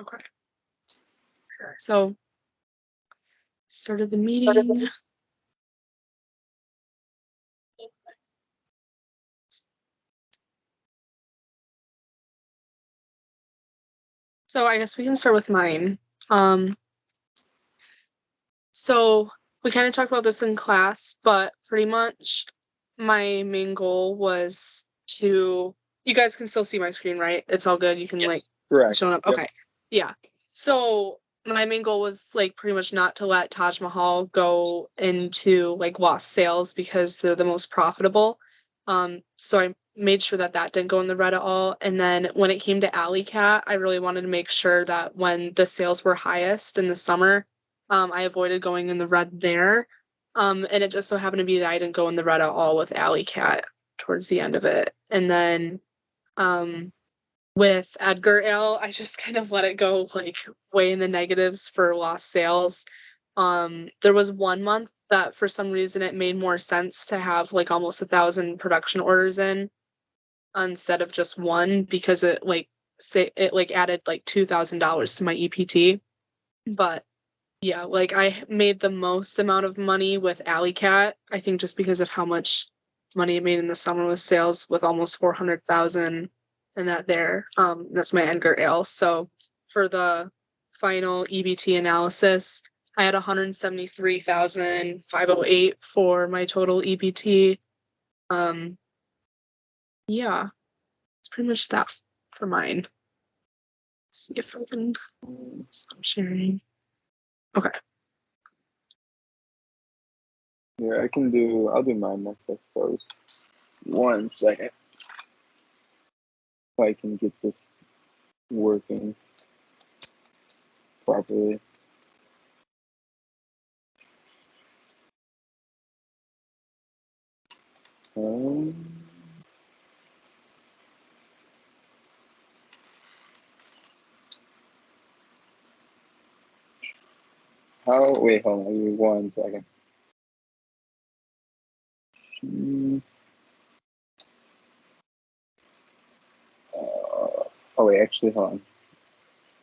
Okay. So, started the meeting. So I guess we can start with mine. So we kind of talked about this in class, but pretty much my main goal was to, you guys can still see my screen, right? It's all good. You can like Correct. show up. Yep. Okay. Yeah. So my main goal was like pretty much not to let Taj Mahal go into like lost sales because they're the most profitable. So I made sure that that didn't go in the red at all. And then when it came to Alley Cat, I really wanted to make sure that when the sales were highest in the summer, I avoided going in the red there. And it just so happened to be that I didn't go in the red at all with Alley Cat towards the end of it. And then with Edgar Ale, I just kind of let it go like way in the negatives for lost sales. There was 1 month that for some reason it made more sense to have like almost 1,000 production orders in instead of just one because it like say it like added like $2,000 to my EPT. But yeah, like I made the most amount of money with Alley Cat, I think just because of how much money it made in the summer with sales with almost 400,000 and that there. That's my Edgar Ale. So for the final EBT analysis, I had 173,508 for my total EBT. Yeah, it's pretty much that for mine. Let's see if I can stop sharing. Okay. Yeah, I'll do mine next, I suppose. 1 second. If I can get this working properly. Wait, hold on, give me 1 second. Oh wait, actually, hold on.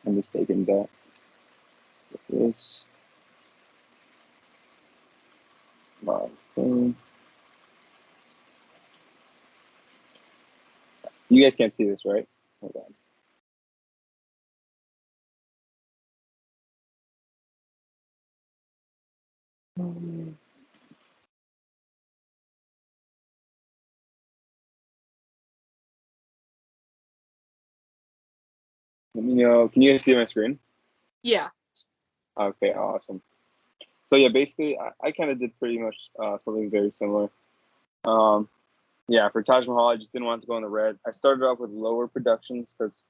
I'm mistaken that. This. My thing. You guys can't see this, right? Hold on. Let me know. Can you guys see my screen? Yeah. Okay, awesome. So yeah, basically, I kind of did pretty much something very similar. Yeah, for Taj Mahal, I just didn't want to go in the red. I started off with lower productions because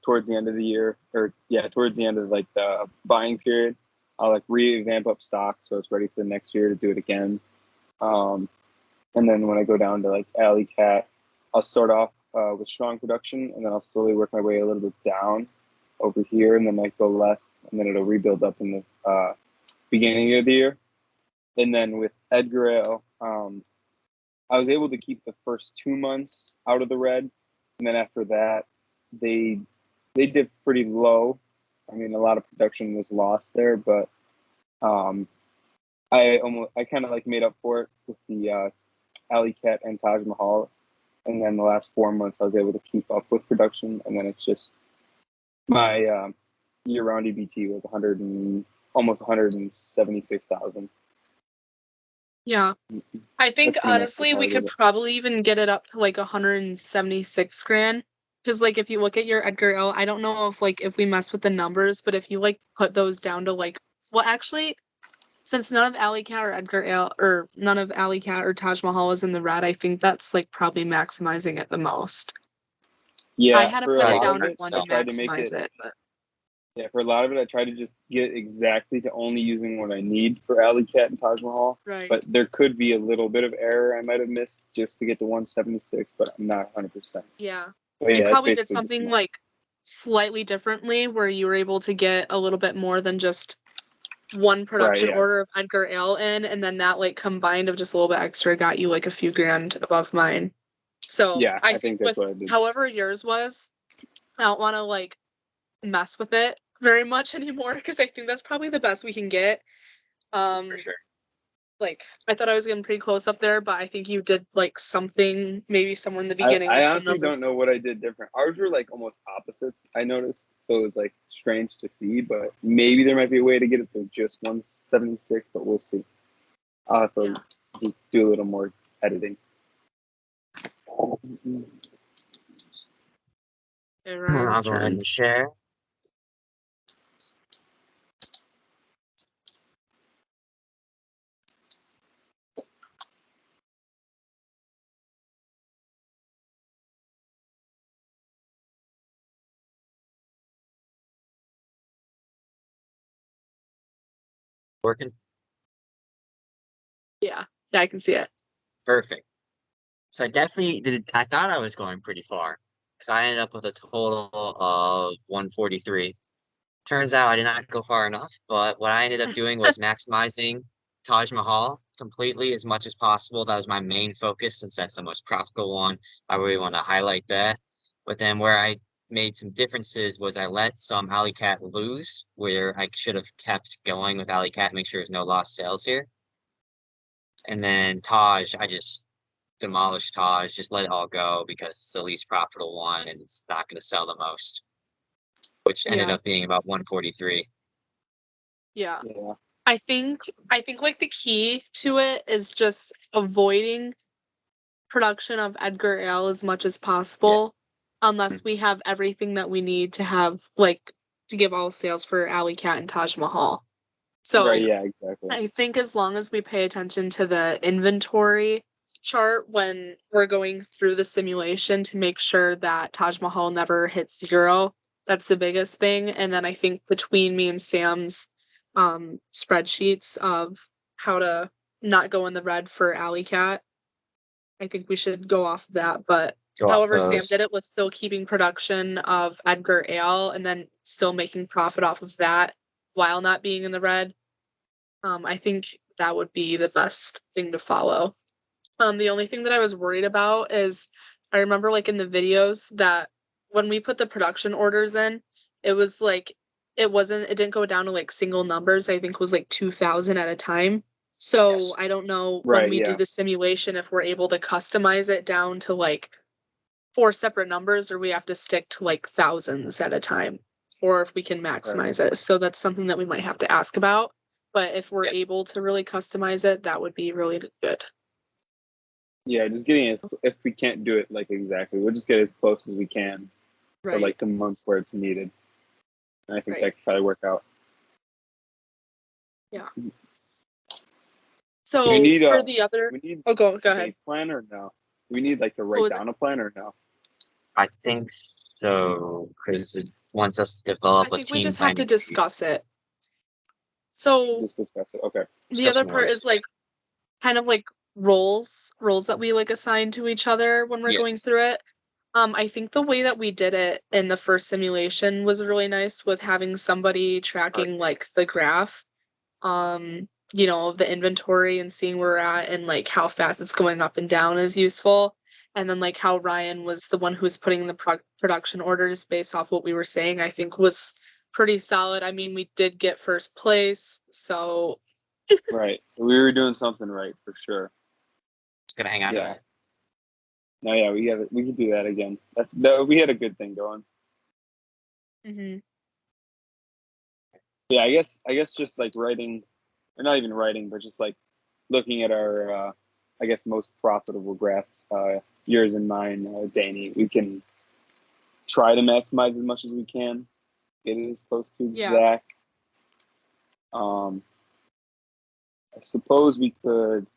towards the end of the year, or yeah, towards the end of like the buying period, I'll like revamp up stock so it's ready for the next year to do it again. And then when I go down to like Alley Cat, I'll start off with strong production, and then I'll slowly work my way a little bit down over here, and then like go less, and then it'll rebuild up in the beginning of the year. And then with Edgar Ale, I was able to keep the first 2 months out of the red, and then after that, they dipped pretty low. I mean, a lot of production was lost there, but I kind of like made up for it with the Alley Cat and Taj Mahal, and then the last 4 months I was able to keep up with production, and then it's just my year-round EBT was almost 176,000. Yeah. I think honestly we could it. probably even get it up to like 176 grand. Because like if you look at your Edgar L, I don't know if like if we mess with the numbers, but if you like put those down to like well actually since none of Alley Cat or Edgar Ale or none of Alley Cat or Taj Mahal is in the red, I think that's like probably maximizing it the most. Yeah, I had to for put a it lot down of to it, one I to tried to make maximize it, but yeah, for a lot of it, I tried to just get exactly to only using what I need for Alley Cat and Taj Mahal. right. But there could be a little bit of error I might have missed just to get to 176, but I'm not 100%. Yeah. But You yeah, it's probably did basically something like slightly differently where you were able to get a little bit more than just one production yeah. order of Edgar Ale in, and then that like combined of just a little bit extra got you like a few grand above mine. So Yeah, I I think think that's with what I did. however yours was, I don't want to like mess with it very much anymore because I think that's probably the best we can get. For sure. Like I thought I was getting pretty close up there, but I think you did like something maybe somewhere in the beginning I with some honestly numbers. don't know what I did different. Ours were like almost opposites, I noticed. So it was like strange to see, but maybe there might be a way to get it to just 176, but we'll see. I'll have to just do a little more editing. I'll go ahead and share. Working? Yeah, I can see it. Perfect. So I definitely did. I thought I was going pretty far because I ended up with a total of 143. Turns out I did not go far enough, but what I ended up doing was maximizing Taj Mahal completely as much as possible. That was my main focus since that's the most profitable one. I really want to highlight that. But then where I made some differences was I let some Alley Cat lose, where I should have kept going with Alley Cat, make sure there's no lost sales here. And then Taj, I just demolished Taj, just let it all go because it's the least profitable one and it's not going to sell the most, which ended Yeah. up being about 143. Yeah. Yeah. I think like the key to it is just avoiding production of Edgar Ale as much as possible, unless we have everything that we need to have like to give all sales for Alley Cat and Taj Mahal. So Right, yeah, exactly. I think as long as we pay attention to the inventory chart when we're going through the simulation to make sure that Taj Mahal never hits 0, that's the biggest thing. And then I think between me and Sam's spreadsheets of how to not go in the red for Alley Cat, I think we should go off of that. But Go off however Sam those. did it was still keeping production of Edgar Ale and then still making profit off of that while not being in the red. I think that would be the best thing to follow. The only thing that I was worried about is I remember like in the videos that when we put the production orders in, it was like it didn't go down to like single numbers. I think it was like 2,000 at a time. So Yes. I don't know when Right, we do yeah. the simulation if we're able to customize it down to like 4 separate numbers or we have to stick to like thousands at a time or if we can maximize it. So that's something that we might have to ask about. But if we're Yeah. able to really customize it, that would be really good. Yeah, just getting as if we can't do it like exactly, we'll just get as close as we can for Right. like the months where it's needed. And I think Right. that could probably work out. Yeah. Do So we need for the other, we need go a ahead. base plan or no? Do we need like to What write was it? down a plan or no? I think so, because it wants us to I develop a think we team just have to planning sheet. discuss it. So Just discuss it. Okay. the other Discussion part works. is like kind of like roles that we like assign to each other when we're going Yes. through it. I think the way that we did it in the first simulation was really nice with having somebody tracking like the graph, of the inventory and seeing where we're at and like how fast it's going up and down is useful. And then like how Ryan was the one who was putting the production orders based off what we were saying, I think was pretty solid. I mean, we did get first place, so Right. So we were doing something right for sure. Just gonna hang on to Yeah. that. No, yeah, we could do that again. We had a good thing going. mhm. Yeah, I guess just like writing, or not even writing, but just like looking at our I guess most profitable graphs, yours and mine, Danny, we can try to maximize as much as we can. Get it as close to Yeah. exact. I suppose we could.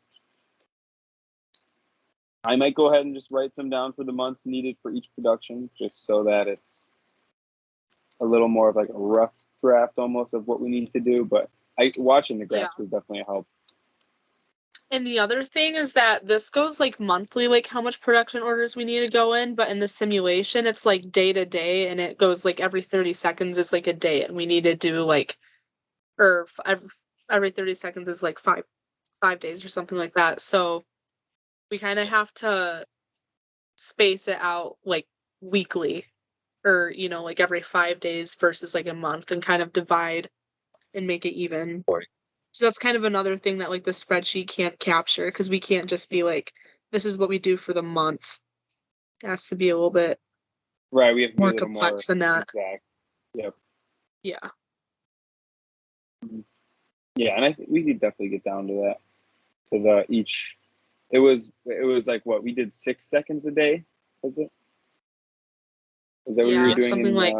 I might go ahead and just write some down for the months needed for each production, just so that it's a little more of like a rough draft almost of what we need to do. But watching the graphs was definitely a help. And the other thing is that this goes like monthly, like how much production orders we need to go in, but in the simulation, it's like day to day and it goes like every 30 seconds is like a day and we need to do like, or every 30 seconds is like five days or something like that. So we kind of have to space it out like weekly or, you know, like every 5 days versus like a month and kind of divide and make it even. Right. So that's kind of another thing that like the spreadsheet can't capture because we can't just be like, this is what we do for the month. It has to be a little bit Right. We have to be a more little more complex than that. exact. Yep. Yeah. Yeah, and I think we could definitely get down to that. To the each. It was like what we did 6 seconds a day. Was it? Is that what we Yeah, were doing something in? like,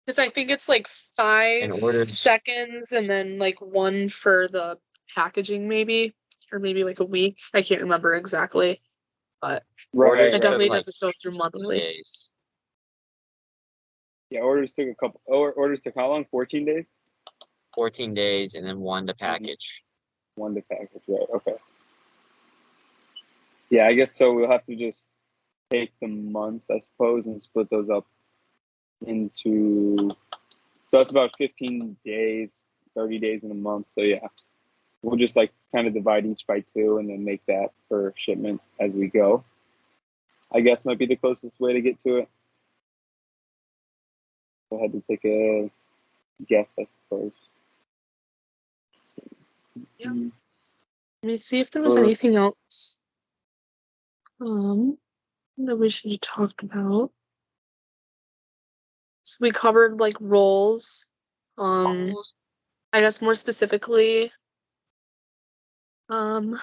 because I think it's like 5 orders. seconds and then like 1 for the packaging maybe, or maybe like a week. I can't remember exactly, but Orders it took definitely like doesn't go through 15 monthly. days. Yeah, orders took a couple. Orders took how long? 14 days. 14 days and then 1 to package. 1 to package. Right. Okay. Yeah, I guess so. We'll have to just take the months, I suppose, and split those up into. So that's about 15 days, 30 days in a month. So yeah, we'll just like kind of divide each by 2 and then make that for shipment as we go. I guess might be the closest way to get to it. I had to take a guess, I suppose. Yeah. Let me see if there was Or- anything else that we should talk about. So we covered like roles. I guess more specifically, so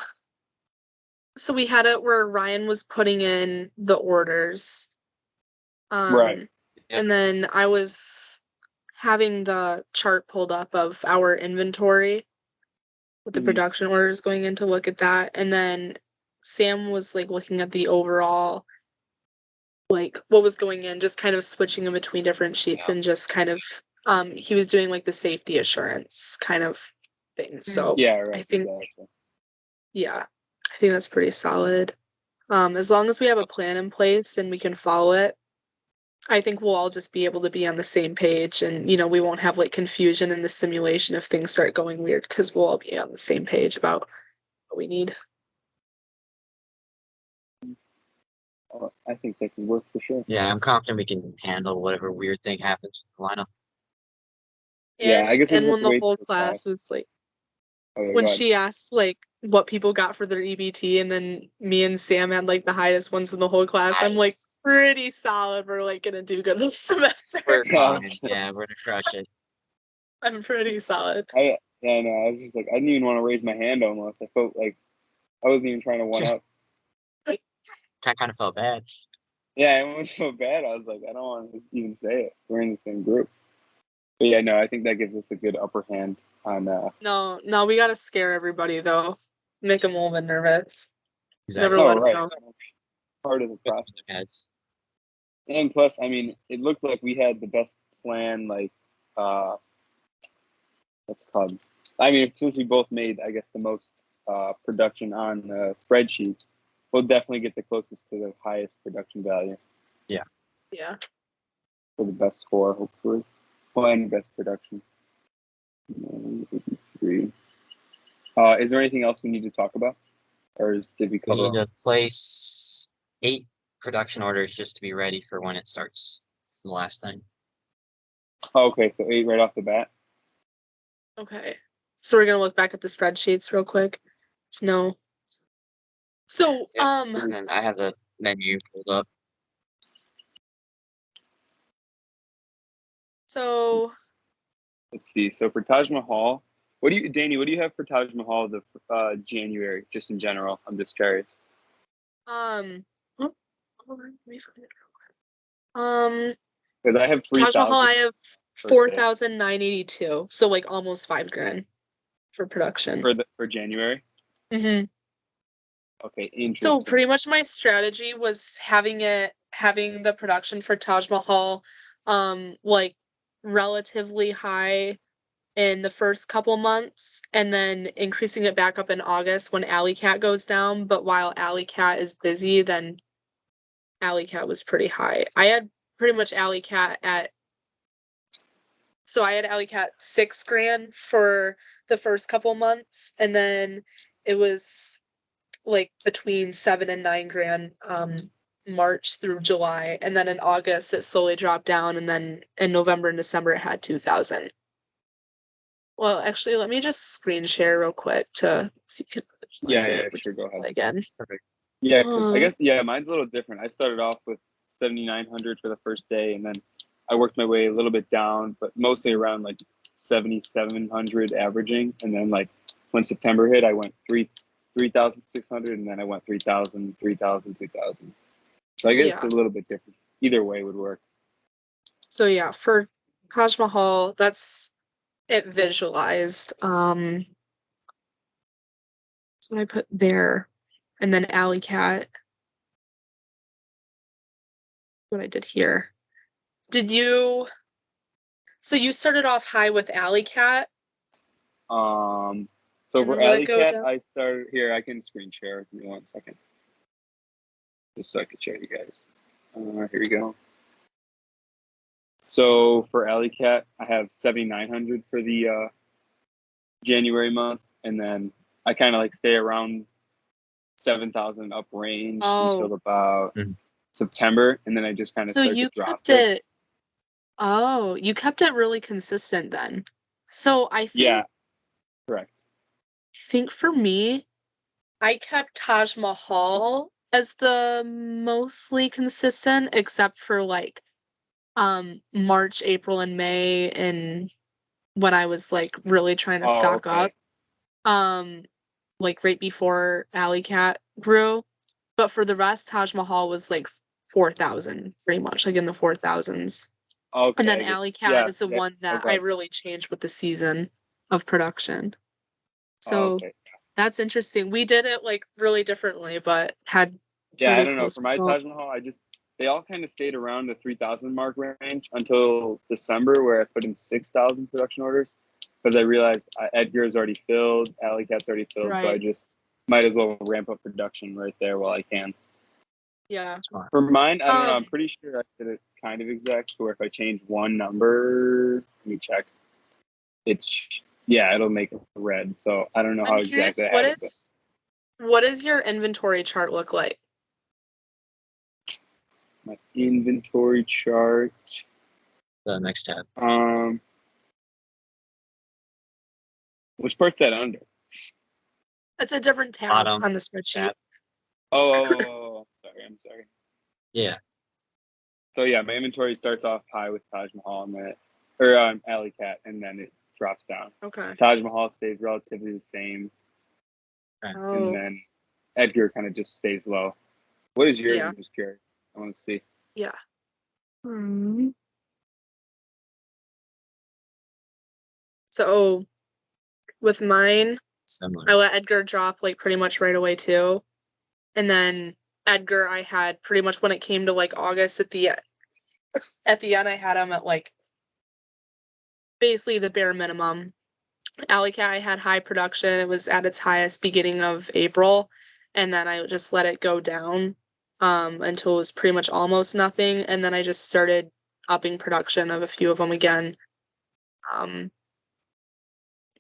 we had it where Ryan was putting in the orders. Right. And then I was having the chart pulled up of our inventory with the Mhm. production orders going in to look at that. And then Sam was like looking at the overall, like what was going in, just kind of switching in between different sheets and just kind of, he was doing like the safety assurance kind of thing. So Yeah, right. I think, Exactly. yeah, I think that's pretty solid. As long as we have a plan in place and we can follow it, I think we'll all just be able to be on the same page and, you know, we won't have like confusion in the simulation if things start going weird because we'll all be on the same page about what we need. I think that could work for sure. Yeah, I'm confident we can handle whatever weird thing happens in the lineup. Yeah, I guess we'll And just have when to the wait whole for the class was like, Oh, yeah, when go ahead. she asked like what people got for their EBT and then me and Sam had like the highest ones in the whole class, I'm like Nice. pretty solid. We're like gonna do good this semester. We're Yeah. fine. Yeah, we're gonna crush it. I'm pretty solid. Yeah, no, I was just like, I didn't even want to raise my hand almost. I felt like I wasn't even trying to one up. Kind of felt bad. Yeah, I almost felt bad. I was like, I don't want to even say it. We're in the same group. But yeah, no, I think that gives us a good upper hand on. No, we gotta scare everybody though. Make them a little bit nervous. Exactly. Never let them right. know. Part of the process. Heads. And plus, I mean, it looked like we had the best plan. Like, what's it called? I mean, since we both made, I guess, the most production on the spreadsheet, we'll definitely get the closest to the highest production value. Yeah. Yeah. For the best score, hopefully. Well, and best production. 83. Is there anything else we need to talk about? Or did we We cover need to place 8 production orders just to be ready for when it starts. It's the last thing. Oh, okay, so 8 right off the bat. Okay. So we're gonna look back at the spreadsheets real quick. No. So, And then I have the menu pulled up. so Let's see. So for Taj Mahal, Danny, what do you have for Taj Mahal the January, just in general? I'm just curious. oh, hold on, let me find it real quick. Because I have Taj Mahal, 3,000. I have per se. 4,982. So like almost $5,000 for production. For January. Mm-hmm. Okay, interesting. So pretty much my strategy was having the production for Taj Mahal, like relatively high in the first couple months and then increasing it back up in August when Alley Cat goes down. But while Alley Cat is busy, then Alley Cat was pretty high. I had pretty much Alley Cat I had Alley Cat $6,000 for the first couple months, and then it was like between $7,000 and $9,000 March through July, and then in August it slowly dropped down, and then in November and December it had 2,000. Well, actually, let me just screen share real quick to so you can Yeah, visualize yeah, it. We sure, can go do ahead. it again. Perfect. Yeah, because I guess mine's a little different. I started off with 7,900 for the first day, and then I worked my way a little bit down, but mostly around like 7,700 averaging, and then like when September hit, I went 3,600, and then I went 3,000, 3,000, 2,000. So I guess Yeah. a little bit different. Either way would work. So yeah, for Taj Mahal, that's it visualized. That's what I put there. And then Alley Cat. What I did here. So you started off high with Alley Cat? So And for then let it Alley go Cat, down. I started here. I can screen share. Give me 1 second, just so I can show you guys. Here we go. So for Alley Cat, I have 7,900 for the January month, and then I kind of like stay around 7,000 up range until about Mhm. September, and then I just kind of So start to you drop kept it. it. Oh, you kept it really consistent then. So I Yeah, correct. think for me, I kept Taj Mahal as the mostly consistent, except for like March, April, and May, and when I was like really trying to Oh, stock up. okay. Like right before Alley Cat grew. But for the rest, Taj Mahal was like 4,000, pretty much, like in the 4,000s. And Okay, then I get Alley you. Cat Yeah, is the yeah. one Oh that I god. really changed with the season of production. Oh, So okay. that's interesting. We did it like really differently, but had Yeah, I really don't know. close For my results. Taj Mahal, they all kind of stayed around the 3,000 mark range until December, where I put in 6,000 production orders because I realized Edgar is already filled, Alley Cat's already filled, so I Right. just might as well ramp up production right there while I can. Yeah. Smart. For mine, I don't know. I'm Um, pretty sure I did it kind of exact, where if I change one number, let me check. It's yeah, it'll make it red. So I don't know how I'm curious, exactly I have it, but what does your inventory chart look like? my inventory chart. The next tab. Which part's that under? It's a different tab Bottom on the spreadsheet. tab. Sorry, I'm sorry. Yeah. So yeah, my inventory starts off high with Taj Mahal and then, or Alley Cat, and then it drops down. Okay. Taj Mahal stays relatively the same, and Oh, then Edgar kind of just stays low. What is yours? yeah. I'm just curious. I want to see. Yeah. Hmm. So with mine, Similar. I let Edgar drop like pretty much right away too. And then Edgar, I had pretty much when it came to like August at the end, I had him at like basically the bare minimum. Alley Cat, I had high production. It was at its highest beginning of April, and then I just let it go down until it was pretty much almost nothing, and then I just started upping production of a few of them again. Um,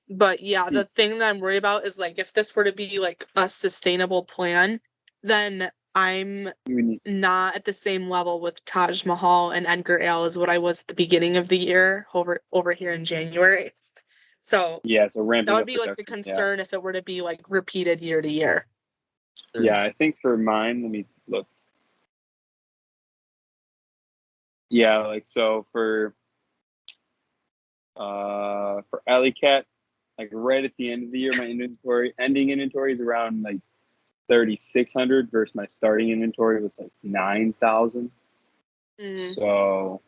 but yeah, Hmm. the thing that I'm worried about is like if this were to be like a sustainable plan, then I'm We need, not at the same level with Taj Mahal and Edgar Ale as what I was at the beginning of the year over here in January. So yeah, so that ramping would up be like the production. Yeah, concern if it were to be like repeated year to year. yeah. I think for mine, let me look. Yeah, like so for Alley Cat, like right at the end of the year, my ending inventory is around like 3,600 versus my starting inventory was like 9,000. Mm, So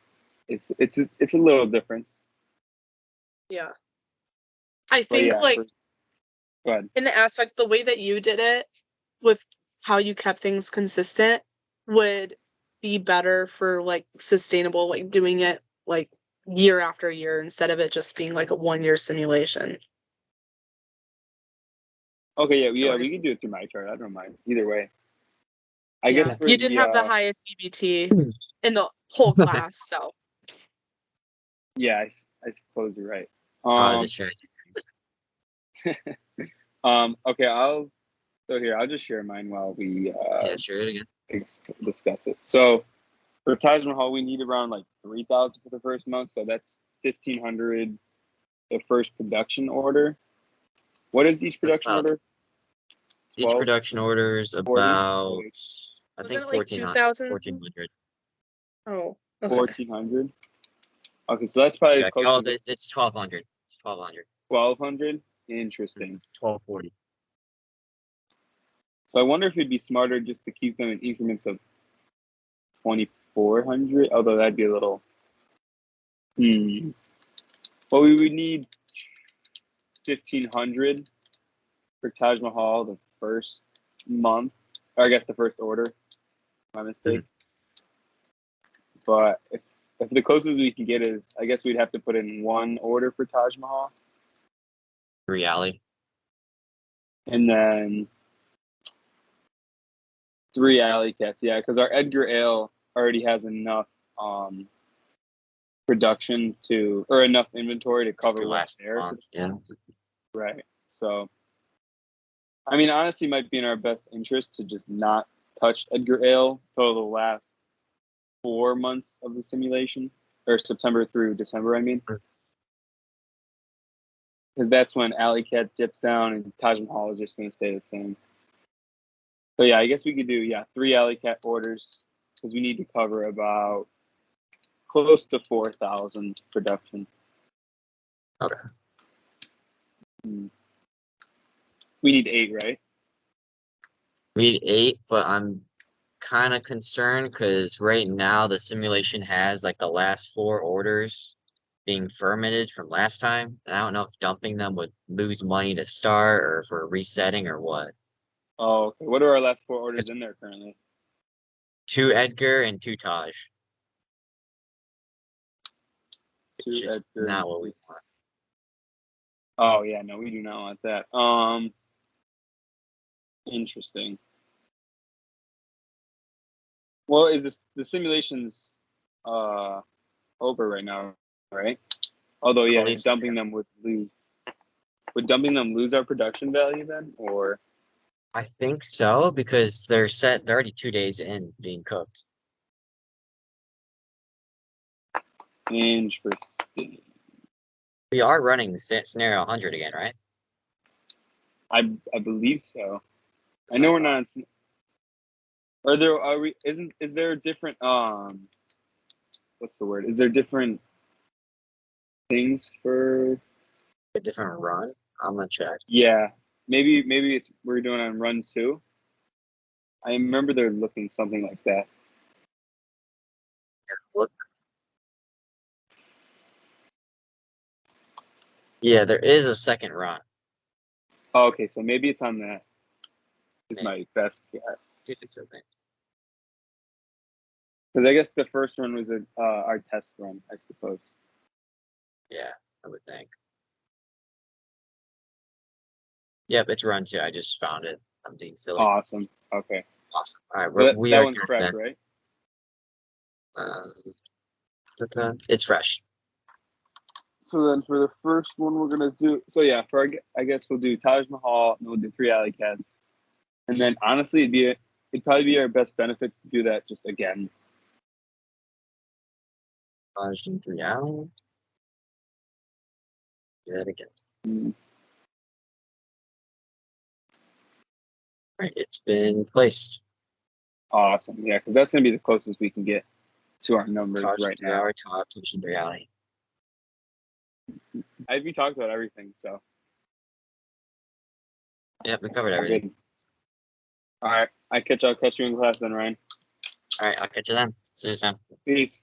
it's a little difference. yeah. I But think yeah, like go ahead. in the aspect the way that you did it with how you kept things consistent would be better for like sustainable like doing it like year after year instead of it just being like a 1 year simulation. Okay, yeah, So yeah, I we can do it through my chart. I don't mind either way. I yeah, guess for you did the have the highest EBT in the whole class, so yeah, I suppose you're right. Probably the strategy. Okay, So here, I'll just share mine while we Yeah, share it again. discuss it. So for Taj Mahal, we need around like 3,000 for the first month. So that's 1,500 the first production order. What is each That's production about order? each 12, production orders 40, about I Wasn't think it like 1,400. 2,000? 1,400. Oh, okay. 1,400. Okay, so that's probably as Check. close Oh, to it's 1,200. 1,200. 1,200. Interesting. 1,240. So I wonder if it'd be smarter just to keep them in increments of 2,400, although that'd be a little. Well, we would need 1,500 for Taj Mahal the first month, or I guess the first order. My mistake. But if the closest we can get is, I guess we'd have to put in one order for Taj Mahal, 3 alley. and then 3 alley cats. Yeah, because our Edgar Ale already has enough production to, or enough inventory to cover For what's last there. month. Yeah. Right. So, I mean, honestly, might be in our best interest to just not touch Edgar Ale till the last 4 months of the simulation, or September through December. I mean, because that's when Alley Cat dips down and Taj Mahal is just going to stay the same. So yeah, I guess we could do 3 Alley Cat orders because we need to cover about close to 4,000 production. Okay. We need 8, right? We need 8, but I'm kind of concerned because right now the simulation has like the last 4 orders being fermented from last time. And I don't know if dumping them would lose money to start or if we're resetting or what. Oh, okay. What are our last 4 orders It's in there currently? 2 Edgar and 2 Taj. 2 It's just Edgar. not what we want. Oh yeah, no, we do not want that. Interesting. Well, is this the simulation's over right now, right? Although I yeah, believe so, dumping them would lose. Would dumping them lose our production value then, or I think so because they're already 2 days in being cooked. interesting? We are running the scenario 100 again, right? I believe so. That's I know what we're thought. not. Are there? Are we? Isn't? Is there a different? What's the word? Is there different things for? A different run. I'm gonna check. Yeah, maybe it's we're doing on run 2. I remember they're looking something like that. Look. Yeah, there is a second run. Oh, okay, so maybe it's on that. Is my Maybe. best guess. See if it's a thing. Because I guess the first one was our test run, I suppose. Yeah, I would think. Yep, it's run 2. I just found it. I'm being silly. Awesome. Okay. Awesome. All right, So we that are one's good fresh, then. right? It's fresh. So then for the first one we're gonna do, so yeah, I guess we'll do Taj Mahal and we'll do 3 alley cats, and then honestly it'd probably be our best benefit to do that just again. Version 3 out. Do that again. Mm. All right, it's been placed. Awesome, yeah, because that's gonna be the closest we can get to our numbers Version right 3 now. hour top, version 3 alley. We talked about everything, so Yep, we covered I'm everything. good. All right, I'll catch you in class then, Ryan. All right, I'll catch you then. See you soon. Peace.